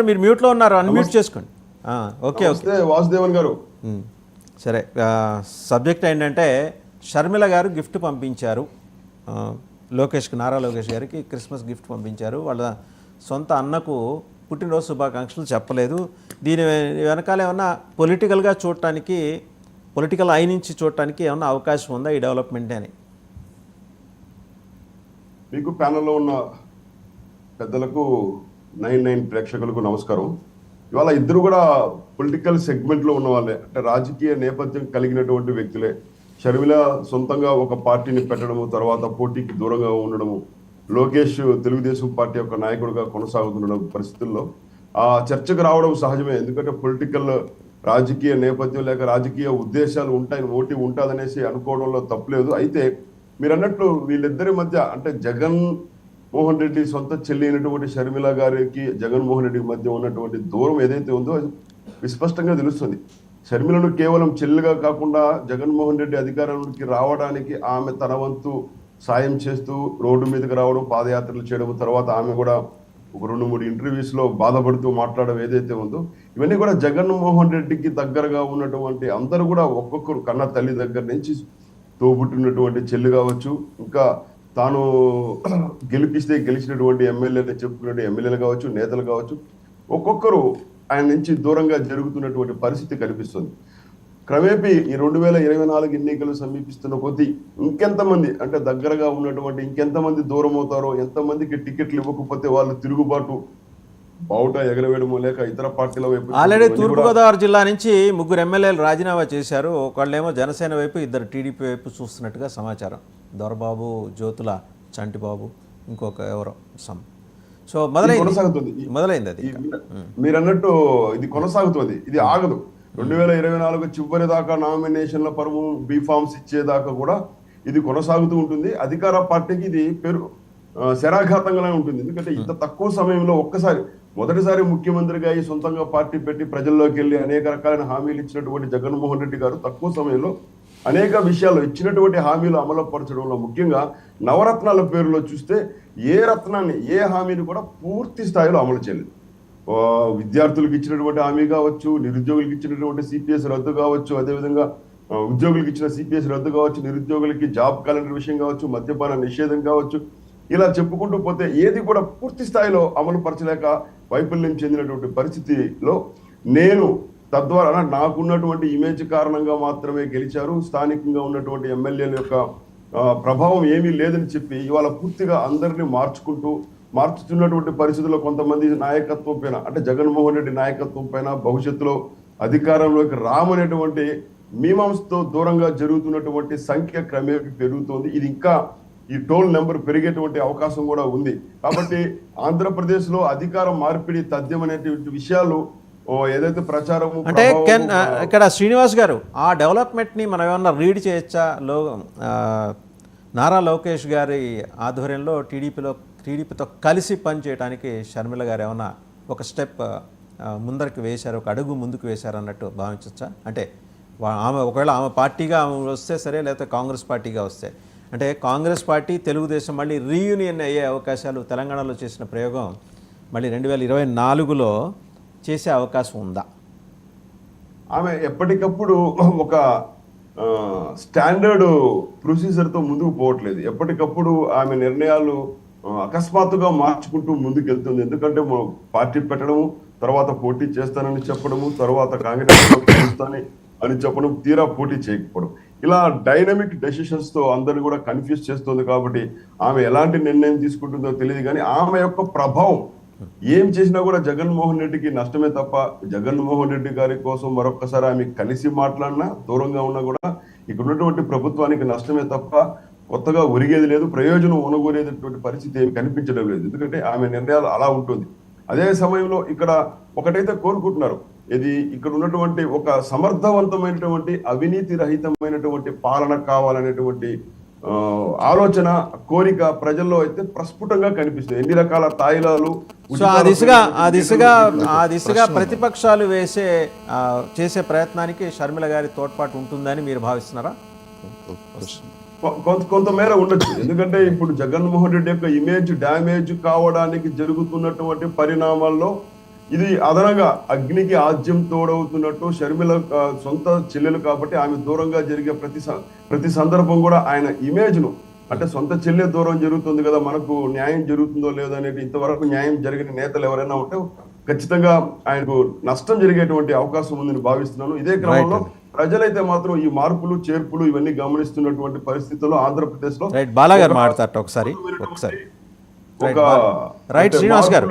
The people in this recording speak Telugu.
మీరు మ్యూట్లో ఉన్నారు, అన్మ్యూట్ చేసుకోండి. ఓకే ఓకే వాసుదేవన్ గారు. సరే, సబ్జెక్ట్ ఏంటంటే షర్మిల గారు గిఫ్ట్ పంపించారు లోకేష్కి, నారా లోకేష్ గారికి క్రిస్మస్ గిఫ్ట్ పంపించారు. వాళ్ళ సొంత అన్నకు పుట్టినరోజు శుభాకాంక్షలు చెప్పలేదు. దీని వెనకాల ఏమన్నా పొలిటికల్గా చూడటానికి, పొలిటికల్ ఐ నుంచి చూడటానికి ఏమన్నా అవకాశం ఉందా ఈ డెవలప్మెంట్ అని? మీకు ప్యానల్లో ఉన్న పెద్దలకు 99 ప్రేక్షకులకు నమస్కారం. ఇవాళ ఇద్దరు కూడా పొలిటికల్ సెగ్మెంట్లో ఉన్న వాళ్ళే, అంటే రాజకీయ నేపథ్యం కలిగినటువంటి వ్యక్తులే. షర్మిల సొంతంగా ఒక పార్టీని పెట్టడము, తర్వాత పోటీకి దూరంగా ఉండడము, లోకేష్ తెలుగుదేశం పార్టీ యొక్క నాయకుడిగా కొనసాగుతుండడం పరిస్థితుల్లో ఆ చర్చకు రావడం సహజమే. ఎందుకంటే పొలిటికల్ రాజకీయ నేపథ్యం లేక రాజకీయ ఉద్దేశాలు ఉంటాయి, ఓటీ ఉంటుందనేసి అనుకోవడంలో తప్పులేదు. అయితే మీరు అన్నట్లు వీళ్ళిద్దరి మధ్య, అంటే జగన్ మోహన్ రెడ్డి సొంత చెల్లి అయినటువంటి షర్మిల గారికి జగన్మోహన్ రెడ్డి మధ్య ఉన్నటువంటి దూరం ఏదైతే ఉందో అది విస్పష్టంగా తెలుస్తుంది. షర్మిలను కేవలం చెల్లిగా కాకుండా జగన్మోహన్ రెడ్డి అధికారంలోకి రావడానికి ఆమె తన వంతు సాయం చేస్తూ రోడ్డు మీదకి రావడం, పాదయాత్రలు చేయడం, తర్వాత ఆమె కూడా ఒక 2-3 ఇంటర్వ్యూస్లో బాధపడుతూ మాట్లాడడం ఏదైతే ఉందో, ఇవన్నీ కూడా జగన్మోహన్ రెడ్డికి దగ్గరగా ఉన్నటువంటి అందరూ కూడా ఒక్కొక్కరు, కన్న తల్లి దగ్గర నుంచి తోబుట్టినటువంటి చెల్లి కావచ్చు, ఇంకా తాను గెలిపిస్తే గెలిచినటువంటి ఎమ్మెల్యేలు చెప్పుకున్నటువంటి ఎమ్మెల్యేలు కావచ్చు, నేతలు కావచ్చు, ఒక్కొక్కరు ఆయన నుంచి దూరంగా జరుగుతున్నటువంటి పరిస్థితి కనిపిస్తుంది. క్రమేపీ ఈ 2024 ఎన్నికలు సమీపిస్తున్న కొద్దీ ఇంకెంతమంది, అంటే దగ్గరగా ఉన్నటువంటి ఇంకెంతమంది దూరం అవుతారో, ఎంతమందికి టికెట్లు ఇవ్వకపోతే వాళ్ళు తిరుగుబాటు బావుట ఎగరవేయడమో లేక ఇతర పార్టీల వైపు. ఆల్రెడీ తూర్పుగోదావరి జిల్లా నుంచి 3 ఎమ్మెల్యేలు రాజీనామా చేశారు. ఒకళ్ళేమో జనసేన వైపు, 2 టీడీపీ వైపు చూస్తున్నట్టుగా సమాచారం. దొరబాబు, జ్యోతుల చంటిబాబు, ఇంకొక ఎవరో సో మొదలైంది అది. మీరు అన్నట్టు ఇది కొనసాగుతుంది, ఇది ఆగదు. 2024 చివరి దాకా నామినేషన్ల పరువు, బీఫామ్స్ ఇచ్చేదాకా కూడా ఇది కొనసాగుతూ ఉంటుంది. అధికార పార్టీకి ఇది శరాఘాతంగానే ఉంటుంది. ఎందుకంటే ఇంత తక్కువ సమయంలో మొదటిసారి ముఖ్యమంత్రిగా ఈ సొంతంగా పార్టీ పెట్టి ప్రజల్లోకి వెళ్ళి అనేక రకాలైన హామీలు ఇచ్చినటువంటి జగన్మోహన్ రెడ్డి గారు తక్కువ సమయంలో అనేక విషయాల్లో ఇచ్చినటువంటి హామీలు అమలు పరచడంలో, ముఖ్యంగా నవరత్నాల పేరులో చూస్తే ఏ రత్నాన్ని, ఏ హామీని కూడా పూర్తి స్థాయిలో అమలు చేయలేదు. విద్యార్థులకు ఇచ్చినటువంటి హామీ కావచ్చు, నిరుద్యోగులకు ఇచ్చినటువంటి సిపిఎస్ రద్దు కావచ్చు, అదేవిధంగా ఉద్యోగులకు ఇచ్చిన సిపిఎస్ రద్దు కావచ్చు, నిరుద్యోగులకి జాబ్ క్యాలెండర్ విషయం కావచ్చు, మద్యపాన నిషేధం కావచ్చు, ఇలా చెప్పుకుంటూ పోతే ఏది కూడా పూర్తి స్థాయిలో అమలు పరచలేక వైఫల్యం చెందినటువంటి పరిస్థితిలో నేను తద్వారా నాకున్నటువంటి ఇమేజ్ కారణంగా మాత్రమే గెలిచారు, స్థానికంగా ఉన్నటువంటి ఎమ్మెల్యేల యొక్క ప్రభావం ఏమీ లేదని చెప్పి ఇవాళ పూర్తిగా అందరినీ మార్చుతున్నటువంటి పరిస్థితుల్లో కొంతమంది నాయకత్వం పైన, అంటే జగన్మోహన్ రెడ్డి నాయకత్వం పైన భవిష్యత్తులో అధికారంలోకి రామనేటువంటి మీమాంసతో దూరంగా జరుగుతున్నటువంటి సంఖ్య క్రమేపీ పెరుగుతోంది. ఇది ఇంకా ఈ టోల్ నెంబర్ పెరిగేటువంటి అవకాశం కూడా ఉంది. కాబట్టి ఆంధ్రప్రదేశ్లో అధికార మార్పిడి తథ్యం అనేటువంటి విషయాలు ఏదైతే ప్రచారం, అంటే ఇక్కడ శ్రీనివాస్ గారు ఆ డెవలప్మెంట్ని మనం ఏమన్నా రీడ్ చేయొచ్చా? నారా లోకేష్ గారి ఆధ్వర్యంలో టీడీపీతో కలిసి పనిచేయడానికి షర్మిల గారు ఏమన్నా ఒక స్టెప్ ముందరికి వేశారు, ఒక అడుగు ముందుకు వేశారు అన్నట్టు భావించవచ్చా? అంటే ఒకవేళ ఆమె పార్టీగా ఆమె వస్తే సరే, లేకపోతే కాంగ్రెస్ పార్టీగా వస్తే, అంటే కాంగ్రెస్ పార్టీ తెలుగుదేశం మళ్ళీ రీయూనియన్ అయ్యే అవకాశాలు, తెలంగాణలో చేసిన ప్రయోగం మళ్ళీ 2024లో చేసే అవకాశం ఉందా? ఆమె ఎప్పటికప్పుడు ఒక స్టాండర్డ్ ప్రొసీజర్తో ముందుకు పోవట్లేదు. ఎప్పటికప్పుడు ఆమె నిర్ణయాలు అకస్మాత్తుగా మార్చుకుంటూ ముందుకు వెళ్తుంది. ఎందుకంటే పార్టీ పెట్టడము, తర్వాత పోటీ చేస్తానని చెప్పడము, తర్వాత కాంగ్రెస్ అని చెప్పడం, తీరా పోటీ చేయకపోవడం, ఇలా డైనమిక్ డెసిషన్స్ తో అందరినీ కూడా కన్ఫ్యూజ్ చేస్తుంది. కాబట్టి ఆమె ఎలాంటి నిర్ణయం తీసుకుంటుందో తెలియదు, కానీ ఆమె యొక్క ప్రభావం ఏం చేసినా కూడా జగన్మోహన్ రెడ్డికి నష్టమే తప్ప, జగన్మోహన్ రెడ్డి గారి కోసం మరొకసారి ఆమె కలిసి మాట్లాడినా, దూరంగా ఉన్నా కూడా ఇక్కడ ఉన్నటువంటి ప్రభుత్వానికి నష్టమే తప్ప కొత్తగా ఒరిగేది లేదు, ప్రయోజనం ఉనగోరేటటువంటి పరిస్థితి ఏమి కనిపించడం లేదు. ఎందుకంటే ఆమె నిర్ణయాలు అలా ఉంటుంది. అదే సమయంలో ఇక్కడ ఒకటైతే కోరుకుంటున్నారు, ఇది ఇక్కడ ఉన్నటువంటి ఒక సమర్థవంతమైనటువంటి అవినీతి రహితమైనటువంటి పాలన కావాలనేటువంటి ఆలోచన, కోరిక ప్రజల్లో అయితే ప్రస్ఫుటంగా కనిపిస్తుంది. ఎన్ని రకాల తాయిలాలు, ఆ దిశగా ప్రతిపక్షాలు చేసే ప్రయత్నానికి షర్మిల గారి తోడ్పాటు ఉంటుందని మీరు భావిస్తున్నారా? కొంతమేర ఉండొచ్చు. ఎందుకంటే ఇప్పుడు జగన్మోహన్ రెడ్డి యొక్క ఇమేజ్ డ్యామేజ్ కావడానికి జరుగుతున్నటువంటి పరిణామాల్లో ఇది అదనంగా అగ్నికి ఆజ్యం తోడవుతున్నట్టు షర్మిల సొంత చెల్లెలు కాబట్టి ఆమె దూరంగా జరిగే ప్రతి సందర్భం కూడా ఆయన ఇమేజ్ ను, అంటే సొంత చెల్లె దూరం జరుగుతుంది కదా, మనకు న్యాయం జరుగుతుందో లేదో అనేది ఇంతవరకు న్యాయం జరిగిన నేతలు ఎవరైనా ఉంటే ఖచ్చితంగా ఆయనకు నష్టం జరిగేటువంటి అవకాశం ఉందని భావిస్తున్నాను. ఇదే క్రమంలో ప్రజలైతే మాత్రం ఈ మార్పులు చేర్పులు ఇవన్నీ గమనిస్తున్నటువంటి పరిస్థితుల్లో ఆంధ్రప్రదేశ్ లో బాలా గారు మాట్లాడతారు ఒకసారి ఒక శ్రీనివాస్ గారు.